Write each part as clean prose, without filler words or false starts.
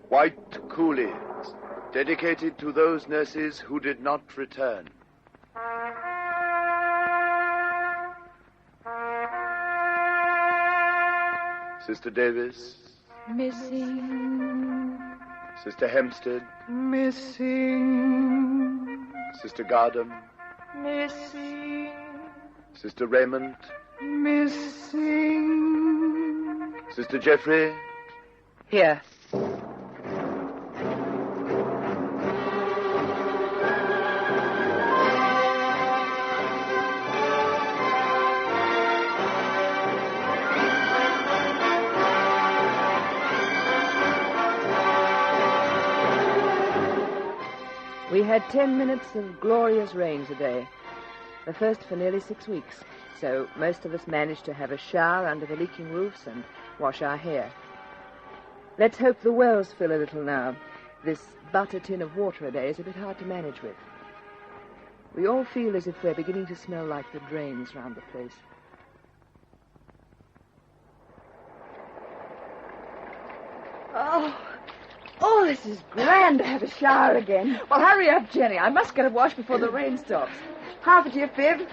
White Coolies, dedicated to those nurses who did not return. Sister Davis. Missing. Sister Hempstead. Missing. Sister Gardam. Missing. Sister Raymond. Missing. Sister Jeffery. Here. We had 10 minutes of glorious rain today, the first for nearly 6 weeks, so most of us managed to have a shower under the leaking roofs and wash our hair. Let's hope the wells fill a little now. This butter tin of water a day is a bit hard to manage with. We all feel as if we're beginning to smell like the drains round the place. Oh, this is grand to have a shower again. Well, hurry up, Jenny. I must get a wash before the rain stops. Half a dear Fib.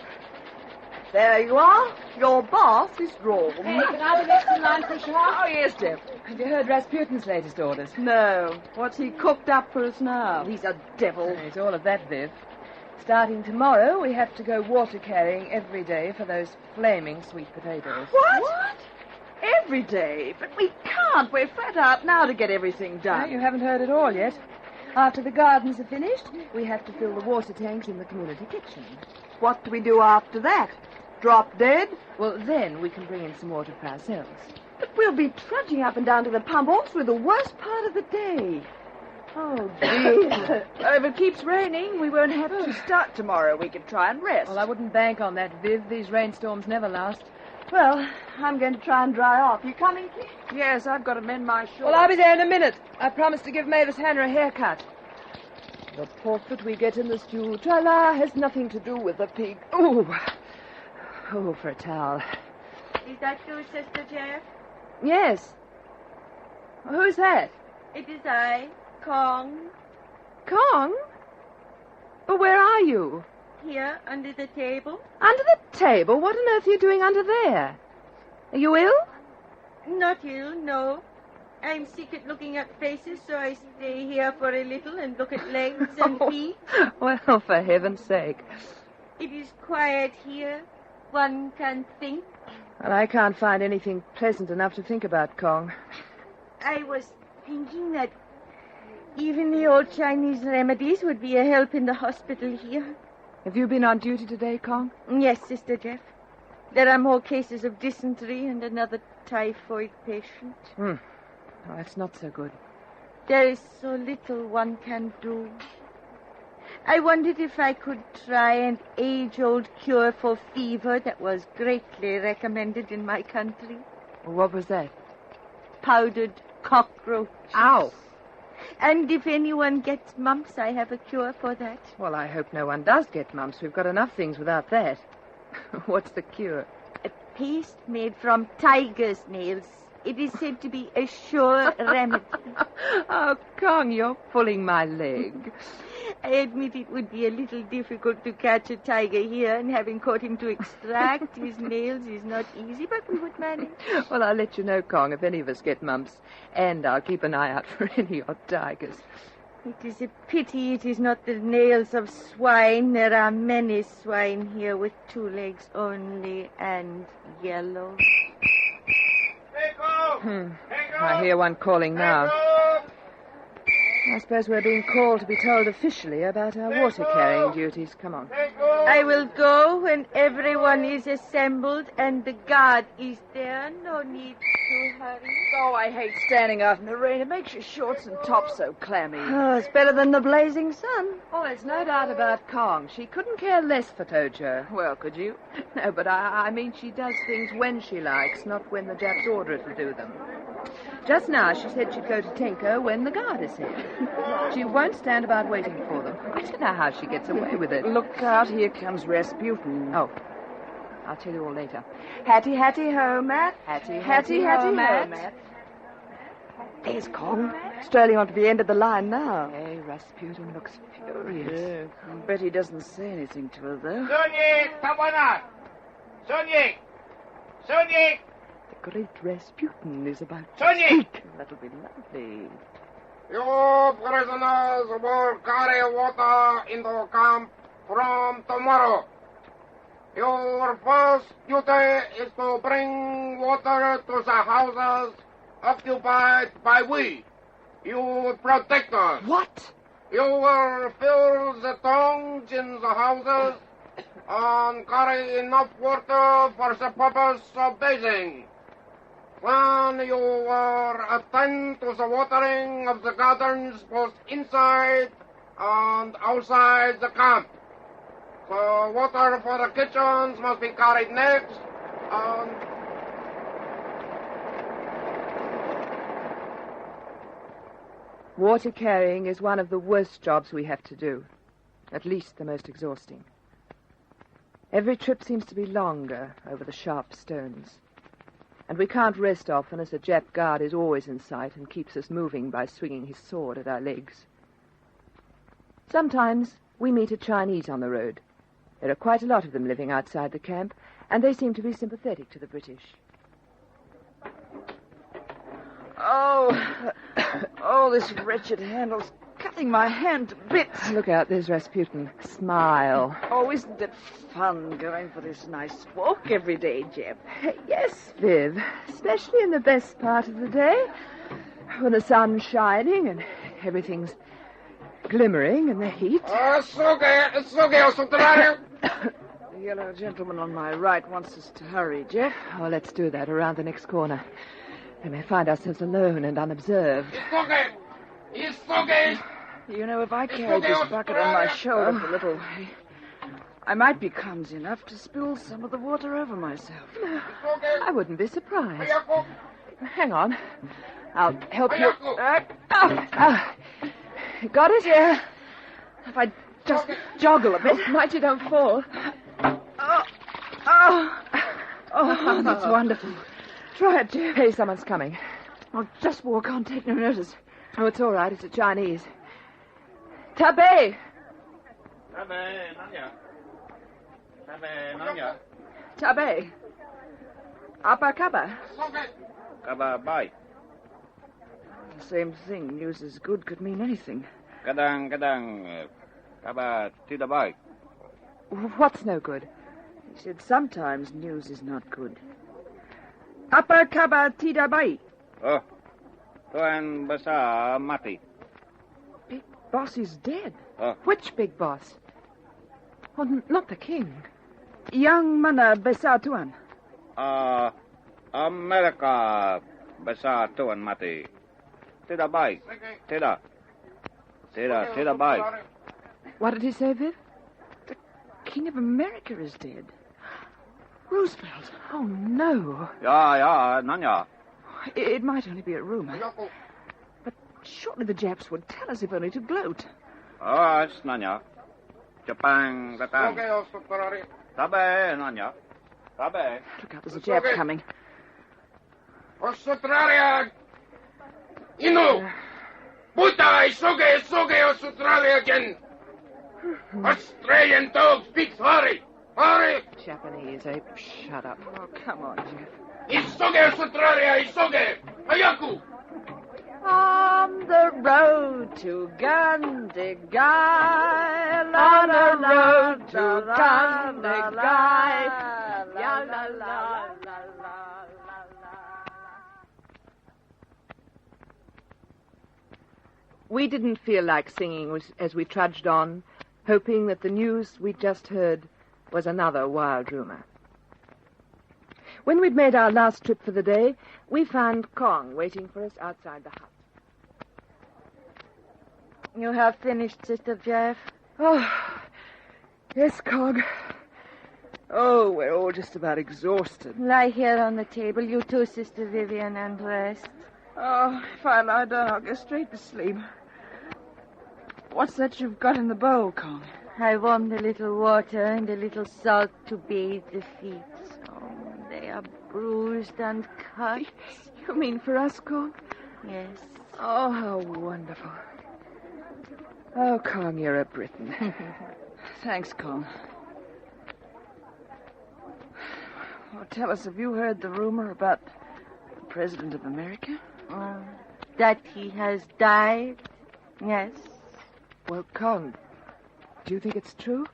There you are. Your bath is drawn. Hey, can I be next in line for a shower? Oh, yes, dear. Have you heard Rasputin's latest orders? No. What's he cooked up for us now? He's a devil. It's all of that, Viv. Starting tomorrow, we have to go water carrying every day for those flaming sweet potatoes. What? Every day? But we can't. We're flat out now to get everything done. No, you haven't heard it all yet. After the gardens are finished, we have to fill the water tanks in the community kitchen. What do we do after that? Drop dead? Well, then we can bring in some water for ourselves. But we'll be trudging up and down to the pump all through the worst part of the day. Oh, dear. If it keeps raining, we won't have to start tomorrow. We can try and rest. Well, I wouldn't bank on that, Viv. These rainstorms never last. Well, I'm going to try and dry off. You coming, Kit? Yes, I've got to mend my shorts. Well, I'll be there in a minute. I promised to give Mavis Hannah a haircut. The portrait we get in the stew, tra-la, has nothing to do with the pig. Oh, for a towel. Is that you, Sister Jeff? Yes. Who's that? It is I, Kong, Kong? But where are you? here under the table. Under the table? What on earth are you doing under there? Are you ill? Not ill, no. I'm sick at looking at faces, so I stay here for a little and look at legs and feet. Well, for heaven's sake. It is quiet here. One can think. Well, I can't find anything pleasant enough to think about, Kong. I was thinking that even the old Chinese remedies would be a help in the hospital here. Have you been on duty today, Kong? Yes, Sister Jeff. There are more cases of dysentery and another typhoid patient. Oh, that's not so good. There is so little one can do. I wondered if I could try an age-old cure for fever that was greatly recommended in my country. What was that? Powdered cockroaches. Ow! And if anyone gets mumps, I have a cure for that. Well, I hope no one does get mumps. We've got enough things without that. What's the cure? A paste made from tiger's nails. It is said to be a sure remedy. Oh, Kong, you're pulling my leg. I admit it would be a little difficult to catch a tiger here, and having caught him to extract his nails is not easy, but we would manage. Well, I'll let you know, Kong, if any of us get mumps. And I'll keep an eye out for any odd tigers. It is a pity it is not the nails of swine. There are many swine here with 2 legs only and yellow. I hear one calling now. I suppose we're being called to be told officially about our water-carrying duties. Come on. I will go when everyone is assembled and the guard is there. No need to hurry. Oh, I hate standing out in the rain. It makes your shorts and tops so clammy. Oh, it's better than the blazing sun. Oh, there's no doubt about Kong. She couldn't care less for Tojo. Well, could you? No, but I mean she does things when she likes, not when the Japs order her to do them. Just now she said she'd go to Tenko when the guard is here. She won't stand about waiting for them. I don't know how she gets away with it. Look out, here comes Rasputin. Oh, I'll tell you all later. Hattie, ho, Matt. Hattie, Hattie, ho, ho, Matt. Matt. There's Kong. strailing onto the end of the line now. Hey, Rasputin looks furious. Yeah. Betty doesn't say anything to her, though. Sonik, Tawana! Sonik! Sonik! The great Rasputin is about to Sonia! speak. That'll be lovely. You prisoners will carry water into camp from tomorrow. Your first duty is to bring water to the houses occupied by we. You protect us. What? You will fill the tongues in the houses and carry enough water for the purpose of bathing. When you will attend to the watering of the gardens both inside and outside the camp. The water for the kitchens must be carried next, and... Water carrying is one of the worst jobs we have to do. At least the most exhausting. Every trip seems to be longer over the sharp stones. And we can't rest often, as a Jap guard is always in sight and keeps us moving by swinging his sword at our legs. Sometimes we meet a Chinese on the road. There are quite a lot of them living outside the camp, and they seem to be sympathetic to the British. Oh, this wretched handle's cutting my hand to bits. Look out, there's Rasputin. Smile. Oh, isn't it fun going for this nice walk every day, Jeb? Yes, Viv, especially in the best part of the day, when the sun's shining and everything's glimmering in the heat. The yellow gentleman on my right wants us to hurry, Jeff. Oh, let's do that around the next corner. We may find ourselves alone and unobserved. You know, if I carried this bucket on my shoulder for a little way, I might be clumsy enough to spill some of the water over myself. I wouldn't be surprised. Hang on. I'll help you. Got it? Yeah. If I just joggle a bit. Mind you don't fall. Oh, that's wonderful. Try it, Jeff. Hey, someone's coming. I'll just walk on, take no notice. Oh, it's all right. It's a Chinese. Tabe! Tabe. Apa kaba? Bye. The same thing. News is good could mean anything. Kadang, tidak baik. What's no good? He said sometimes news is not good. Apa kabar tidak baik? Oh, Tuan Besar mati. Big Boss is dead. Oh. Which big boss? Oh, not the king. Yang mana besar Tuan? Amerika Besar Tuan mati. Tidak baik. Tidak baik. What did he say, Viv? The King of America is dead. Roosevelt. Oh, no. Ja, nanya. It might only be a rumor. But surely the Japs would tell us if only to gloat. Oh, it's nanya. Jepang datang. Tabe, nanya. Tabe. Look out, there's a Jap coming. Australia. Inu. Buta, soge, Australia again. Australian dog speaks hurry. Japanese, eh? Shut up. Oh, come on, Jeff. Isoge, Australia, isoge. Hayaku. On the road to Gandigai, on the road to Gandigai, la la la la la. We didn't feel like singing as we trudged on, hoping that the news we'd just heard was another wild rumor. When we'd made our last trip for the day, we found Kong waiting for us outside the hut. You have finished, Sister Jeff? Oh, yes, Cog. Oh, we're all just about exhausted. Lie here on the table, you too, Sister Vivian, and rest. Oh, if I lie down, I'll go straight to sleep. What's that you've got in the bowl, Kong? I warmed a little water and a little salt to bathe the feet. Oh, they are bruised and cut. You mean for us, Kong? Yes. Oh, how wonderful. Oh, Kong, you're a Briton. Thanks, Con. Well, tell us, have you heard the rumor about the President of America? That he has died? Yes. Well, Kong, do you think it's true?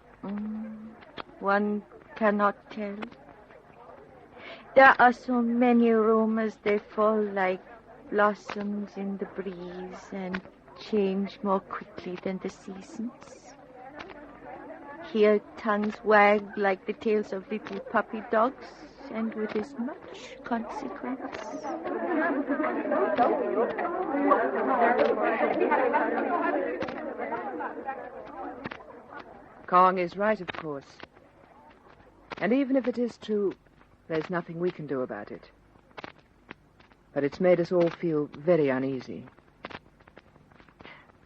One cannot tell. There are so many rumors, they fall like blossoms in the breeze and change more quickly than the seasons. Here tongues wag like the tails of little puppy dogs, and with as much consequence. Kong is right, of course. And even if it is true, there's nothing we can do about it. But it's made us all feel very uneasy.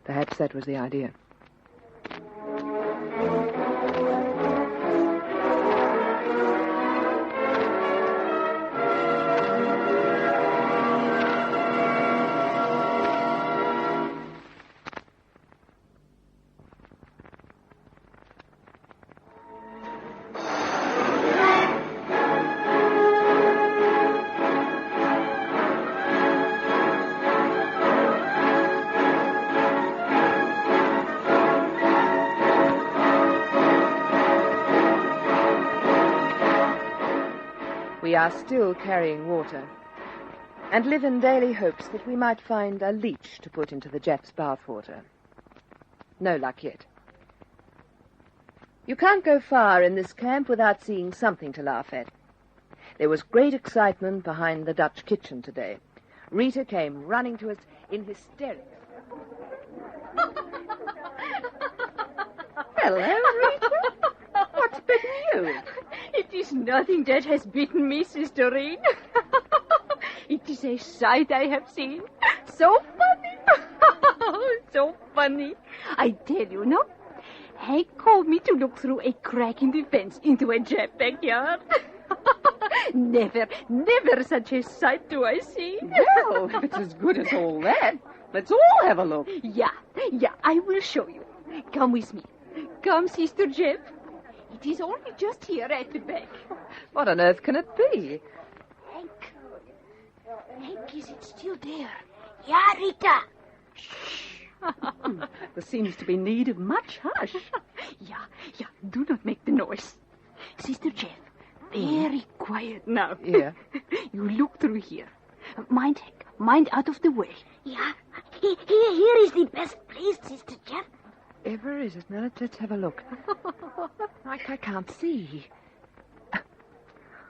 Perhaps that was the idea. We are still carrying water, and live in daily hopes that we might find a leech to put into the Jeff's bathwater. No luck yet. You can't go far in this camp without seeing something to laugh at. There was great excitement behind the Dutch kitchen today. Rita came running to us in hysterics. Hello, Rita. What's bitten you? It is nothing that has bitten me, Sister Reen. It is a sight I have seen. So funny. So funny. I tell you, no? Hank called me to look through a crack in the fence into a Jeff backyard. Never such a sight do I see. Well, if it's as good as all that, let's all have a look. Yeah, I will show you. Come with me. Come, Sister Jeff. It is only just here at the back. What on earth can it be? Hank, is it still there? Yeah, Rita. There seems to be need of much hush. Yeah, do not make the noise. Sister Jeff, very quiet now. Yeah. You look through here. Mind, Hank, mind out of the way. Yeah, here is the best place, Sister Jeff. Ever is it? Now, let's have a look. I can't see.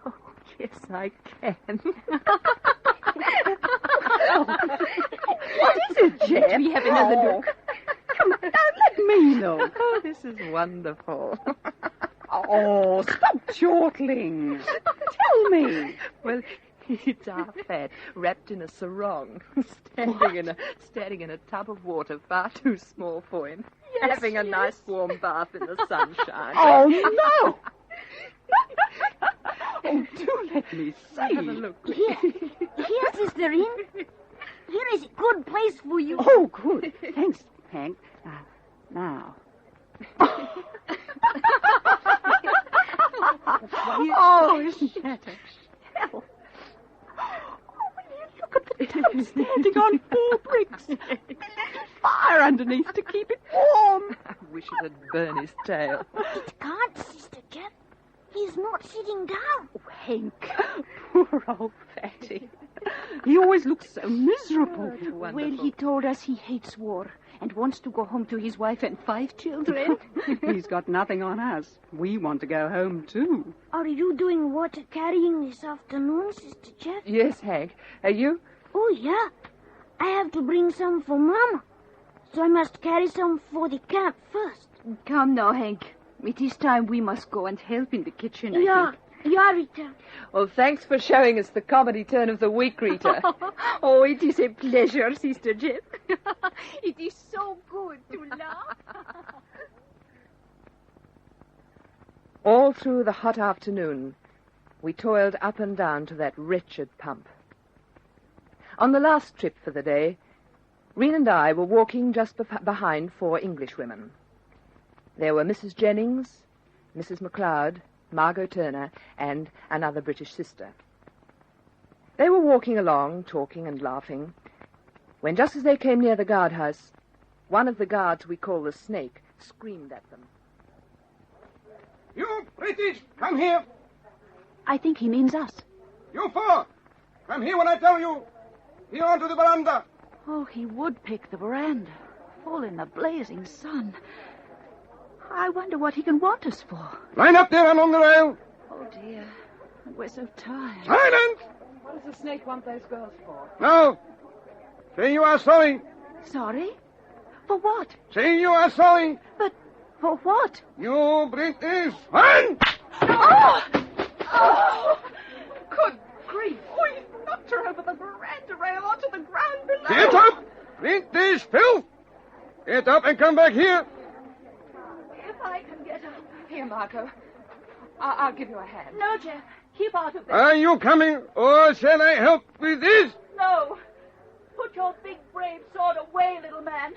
Oh, yes, I can. What is it, Jeff? Let me have another look. Come on, let me look. Oh, this is wonderful. Oh, stop chortling. Tell me. Well, it's our fat, wrapped in a sarong, standing in a tub of water far too small for him, having a nice warm bath in the sunshine. Oh, no! Oh, do let me see. Have a look. Here, Sister Reen. Here is a good place for you. Oh, good. Thanks, Hank. Now. Oh, shatter. Hell. Look at the tub standing on 4 bricks. Fire underneath to keep it warm. I wish it would burn his tail. It can't, Sister Jeff. He's not sitting down. Oh, Hank. Poor old fatty. He always looks so miserable. Well, he told us he hates war and wants to go home to his wife and 5 children. He's got nothing on us. We want to go home, too. Are you doing water carrying this afternoon, Sister Jeff? Yes, Hank. Are you? Oh, yeah. I have to bring some for Mama. So I must carry some for the camp first. Come now, Hank. It is time we must go and help in the kitchen, I think. Yeah, Rita. Well, thanks for showing us the comedy turn of the week, Rita. Oh, it is a pleasure, Sister Jeff. It is so good to laugh. All through the hot afternoon, we toiled up and down to that wretched pump. On the last trip for the day, Reen and I were walking just behind 4 English women. There were Mrs. Jennings, Mrs. MacLeod, Margot Turner, and another British sister. They were walking along, talking and laughing, when just as they came near the guardhouse, one of the guards we call the Snake screamed at them. You British, come here. I think he means us. You 4, come here when I tell you. Here onto the veranda. Oh, he would pick the veranda, full in the blazing sun. I wonder what he can want us for. Line up there along the rail. Oh, dear. We're so tired. Silence! What does the Snake want those girls for? Now, say you are sorry. Sorry? For what? Say you are sorry. But for what? You British. Run! Oh! Oh! Good grief. Oh, you knocked her over the veranda rail onto the ground below. Get up! British filth! Get up and come back here. If I can get up. Here, Margot. I'll give you a hand. No, Jeff. Keep out of this. Are you coming, or shall I help with this? No. Put your big, brave sword away, little man.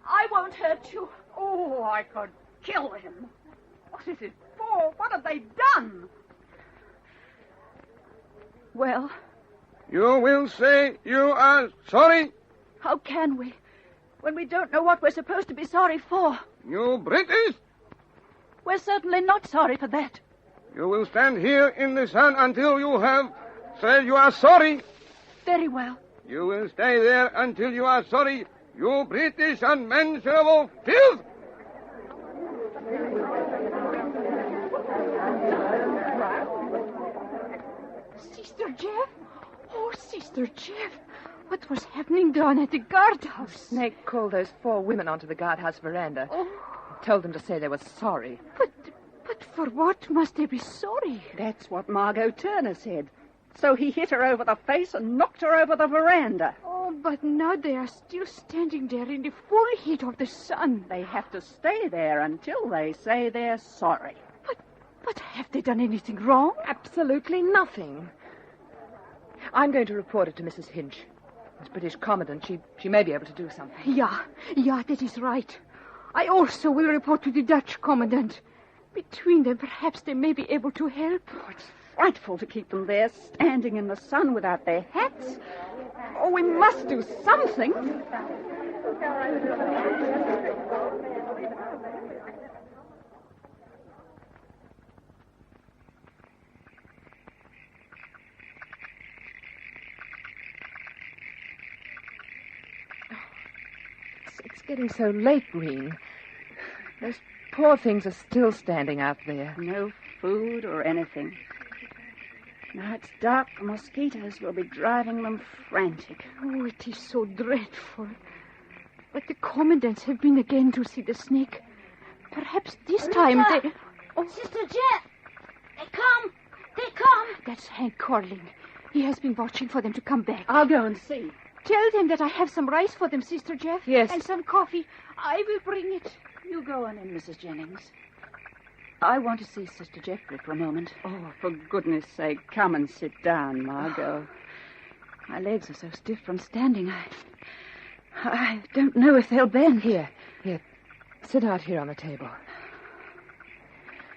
I won't hurt you. Oh, I could kill him. What is it for? What have they done? Well, You will say you are sorry. how can we, when we don't know what we're supposed to be sorry for? You British. We're certainly not sorry for that. You will stand here in the sun until you have said you are sorry. Very well. You will stay there until you are sorry. You British unmentionable filth. Sister Jeff? Oh, Sister Jeff. What was happening down at the guardhouse? Snake called those 4 women onto the guardhouse veranda. Oh, Told them to say they were sorry. but for what must they be sorry? That's what Margot Turner said. So he hit her over the face and knocked her over the veranda. Oh, but now they are still standing there in the full heat of the sun. They have to stay there until they say they're sorry. But have they done anything wrong? Absolutely nothing. I'm going to report it to Mrs. Hinch. As British Commandant, she may be able to do something. Yeah, that is right. I also will report to the Dutch Commandant. Between them, perhaps they may be able to help. Oh, it's frightful to keep them there standing in the sun without their hats. Oh, we must do something. It's getting so late, Reen. Those poor things are still standing out there. No food or anything. Now it's dark. The mosquitoes will be driving them frantic. Oh, it is so dreadful. But the commandants have been again to see the snake. Perhaps this time they... Oh, Sister Jeff! They come! They come! that's Hank Corling. He has been watching for them to come back. I'll go and see. Tell them that I have some rice for them, Sister Jeff. Yes. And some coffee. I will bring it. You go on in, Mrs. Jennings. I want to see Sister Jeffrey for a moment. Oh, for goodness sake, come and sit down, Margot. My legs are so stiff from standing. I don't know if they'll bend. Here. Sit out here on the table.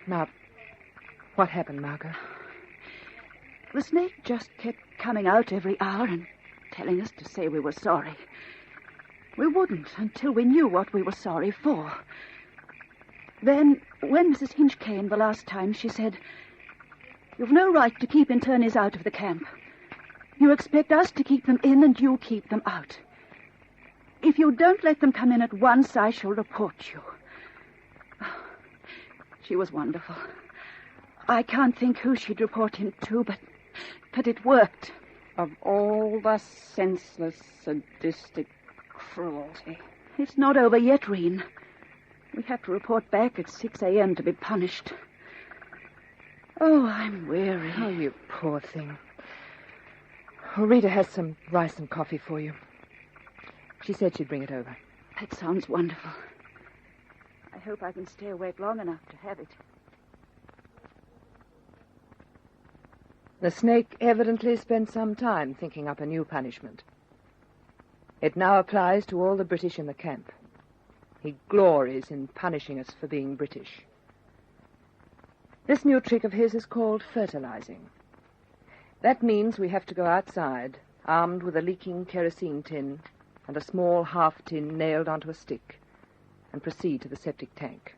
Now, what happened, Margot? The snake just kept coming out every hour and telling us to say we were sorry. We wouldn't until we knew what we were sorry for. Then, when Mrs. Hinch came the last time, she said, "You've no right to keep internees out of the camp. You expect us to keep them in and you keep them out. If you don't let them come in at once, I shall report you." She was wonderful. I can't think who she'd report him to, but it worked. Of all the senseless, sadistic cruelty. It's not over yet, Reen. We have to report back at 6 a.m. to be punished. Oh, I'm weary. Oh, you poor thing. Oh, Rita has some rice and coffee for you. She said she'd bring it over. That sounds wonderful. I hope I can stay awake long enough to have it. The snake evidently spent some time thinking up a new punishment. It now applies to all the British in the camp. He glories in punishing us for being British. This new trick of his is called fertilizing. That means we have to go outside, armed with a leaking kerosene tin and a small half tin nailed onto a stick, and proceed to the septic tank.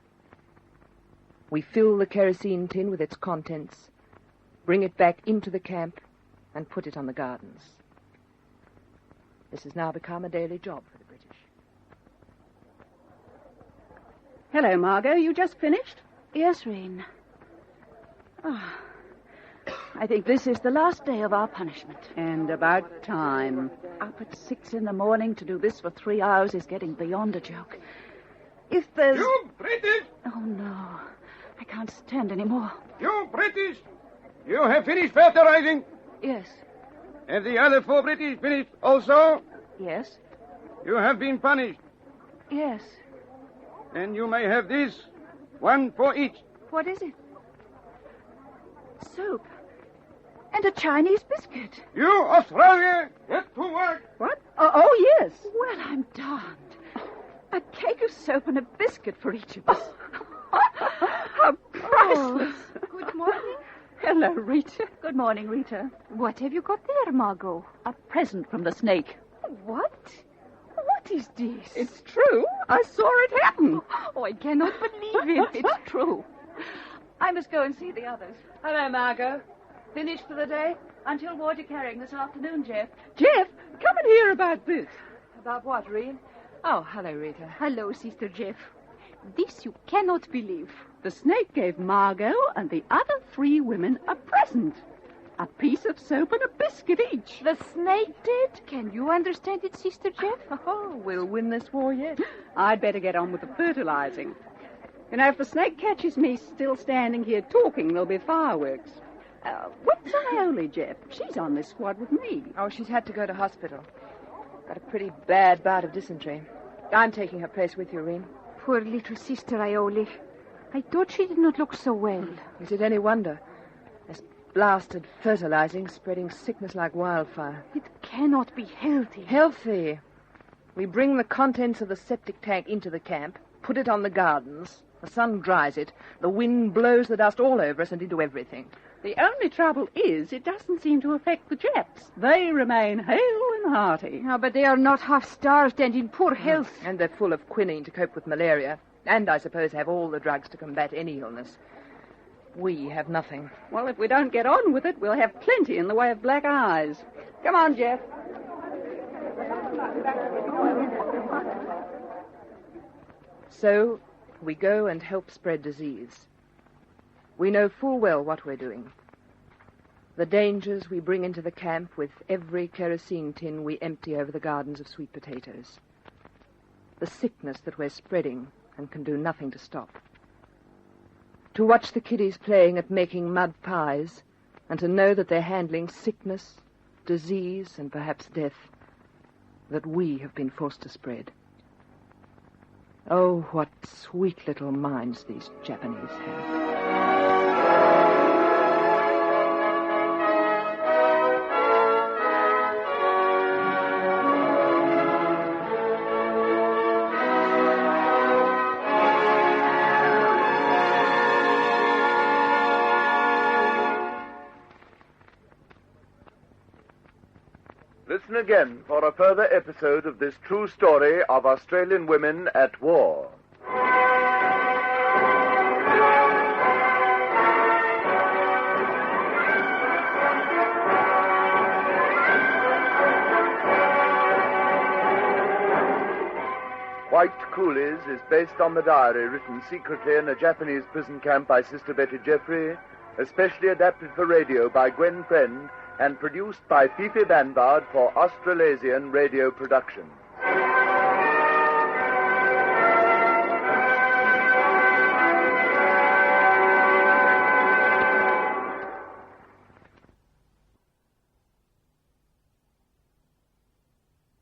We fill the kerosene tin with its contents, bring it back into the camp, and put it on the gardens. This has now become a daily job for the British. Hello, Margot. You just finished? Yes, Rain. Oh, I think this is the last day of our punishment. And about time. Up at 6 a.m. to do this for 3 hours is getting beyond a joke. If there's... You British! Oh, no. I can't stand any more. You British! You have finished fertilizing? Yes. Have the other 4 British finished also? Yes. You have been punished. Yes. And you may have this. 1 for each. What is it? Soap. And a Chinese biscuit. You, Australia, get to work. What? Oh, yes. Well, I'm darned. A cake of soap and a biscuit for each of us. How priceless. Good morning. Hello, Rita. Good morning, Rita. What have you got there, Margot? A present from the snake. What? What is this? It's true. I saw it happen. Oh, I cannot believe it. It's true. I must go and see the others. Hello, Margot. Finished for the day? Until water carrying this afternoon, Jeff. Jeff, come and hear about this. About what, Reen? Oh, hello, Rita. Hello, Sister Jeff. This you cannot believe. The snake gave Margot and the other 3 women a present. A piece of soap and a biscuit each. The snake did? Can you understand it, Sister Jeff? Oh, we'll win this war yet. I'd better get on with the fertilizing. You know, if the snake catches me still standing here talking, there'll be fireworks. What's Iole, Jeff? She's on this squad with me. Oh, she's had to go to hospital. Got a pretty bad bout of dysentery. I'm taking her place with you, Reen. Poor little Sister Iole. I thought she did not look so well. Is it any wonder? This blasted fertilizing spreading sickness like wildfire. It cannot be healthy. Healthy? We bring the contents of the septic tank into the camp, put it on the gardens, the sun dries it, the wind blows the dust all over us and into everything. The only trouble is it doesn't seem to affect the Japs. They remain hale and hearty. No, but they are not half-starved and in poor health. And they're full of quinine to cope with malaria. And I suppose have all the drugs to combat any illness. We have nothing. Well, if we don't get on with it, we'll have plenty in the way of black eyes. Come on, Jeff. So, we go and help spread disease. We know full well what we're doing. The dangers we bring into the camp with every kerosene tin we empty over the gardens of sweet potatoes. The sickness that we're spreading and can do nothing to stop. To watch the kiddies playing at making mud pies and to know that they're handling sickness, disease, and perhaps death that we have been forced to spread. Oh, what sweet little minds these Japanese have. Listen again for a further episode of this true story of Australian women at war. White Coolies is based on the diary written secretly in a Japanese prison camp by Sister Betty Jeffery, especially adapted for radio by Gwen Friend, and produced by Fifi Vanguard for Australasian Radio Production.